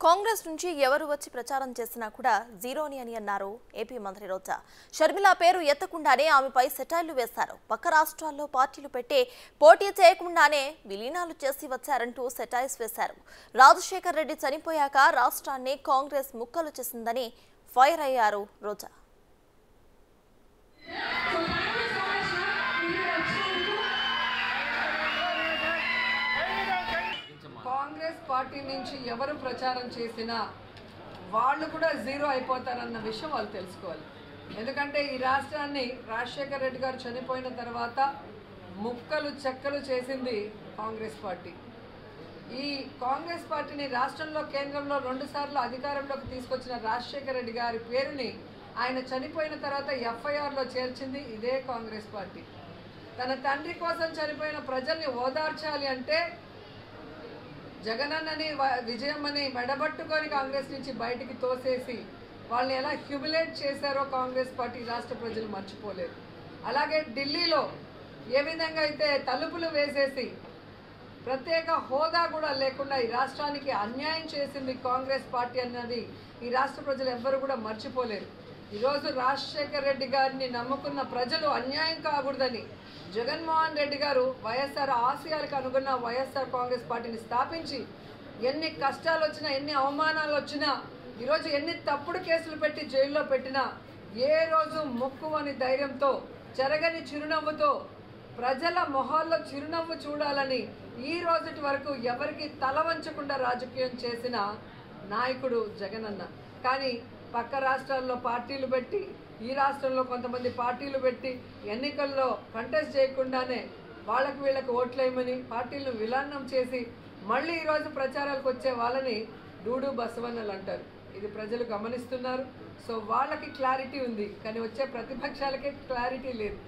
కాంగ్రెస్ నుంచి ఎవరు వచ్చి ప్రచారం చేసినా కూడా జీరోని అని అన్నారు ఏపీ మంత్రి రోజా. షర్మిల పేరు ఎత్తకుండానే ఆమెపై సెటైర్లు వేశారు. పక్క రాష్ట్రాల్లో పార్టీలు పెట్టే పోటీ చేయకుండానే విలీనాలు చేసి వచ్చారంటూ సెటైర్స్ వేశారు. రాజశేఖర్ రెడ్డి చనిపోయాక రాష్ట్రాన్ని కాంగ్రెస్ ముక్కలు చేసిందని ఫైర్ అయ్యారు రోజా. కాంగ్రెస్ పార్టీ నుంచి ఎవరు ప్రచారం చేసినా వాళ్ళు కూడా జీరో అయిపోతారన్న విషయం వాళ్ళు తెలుసుకోవాలి. ఎందుకంటే ఈ రాష్ట్రాన్ని రాజశేఖర్ రెడ్డి గారు చనిపోయిన తర్వాత ముక్కలు చెక్కలు చేసింది కాంగ్రెస్ పార్టీ. ఈ కాంగ్రెస్ పార్టీని రాష్ట్రంలో కేంద్రంలో 2 సార్లు అధికారంలోకి తీసుకొచ్చిన రాజశేఖర్ రెడ్డి గారి పేరుని ఆయన చనిపోయిన తర్వాత ఎఫ్ఐఆర్లో చేర్చింది ఇదే కాంగ్రెస్ పార్టీ. తన తండ్రి కోసం చనిపోయిన ప్రజల్ని ఓదార్చాలి అంటే జగనన్నని విజయమ్మని మెడబట్టుకొని కాంగ్రెస్ నుంచి బయటికి తోసేసి వాళ్ళని ఎలా హ్యూమిలేట్ చేశారో కాంగ్రెస్ పార్టీ రాష్ట్ర ప్రజలు మర్చిపోలేరు. అలాగే ఢిల్లీలో ఏ విధంగా అయితే తలుపులు వేసేసి ప్రత్యేక హోదా కూడా లేకుండా ఈ రాష్ట్రానికి అన్యాయం చేసింది కాంగ్రెస్ పార్టీ అన్నది ఈ రాష్ట్ర ప్రజలు ఎవ్వరు కూడా మర్చిపోలేరు. ఈరోజు రాజశేఖర్ రెడ్డి గారిని నమ్ముకున్న ప్రజలు అన్యాయం కాకూడదని జగన్మోహన్ రెడ్డి గారు వైఎస్ఆర్ ఆశయాలకు అనుగుణ వైఎస్ఆర్ కాంగ్రెస్ పార్టీని స్థాపించి ఎన్ని కష్టాలు వచ్చినా ఎన్ని అవమానాలు వచ్చినా ఈరోజు ఎన్ని తప్పుడు కేసులు పెట్టి జైల్లో పెట్టినా ఏ రోజు మొక్కువని ధైర్యంతో చెరగని చిరునవ్వుతో ప్రజల మొహాల్లో చిరునవ్వు చూడాలని ఈ రోజుటి వరకు ఎవరికి తల వంచకుండా రాజకీయం చేసిన నాయకుడు జగనన్న. కానీ పక్క రాష్ట్రాల్లో పార్టీలు పెట్టి ఈ రాష్ట్రంలో కొంతమంది పార్టీలు పెట్టి ఎన్నికల్లో కంటెస్ట్ చేయకుండానే వాళ్ళకు వీళ్ళకి ఓట్లేయమని పార్టీలను విలీనం చేసి మళ్ళీ ఈరోజు ప్రచారాలకు వచ్చే వాళ్ళని డూడు బసవన్నలు అంటారు. ఇది ప్రజలు గమనిస్తున్నారు. సో వాళ్ళకి క్లారిటీ ఉంది, కానీ వచ్చే ప్రతిపక్షాలకే క్లారిటీ లేదు.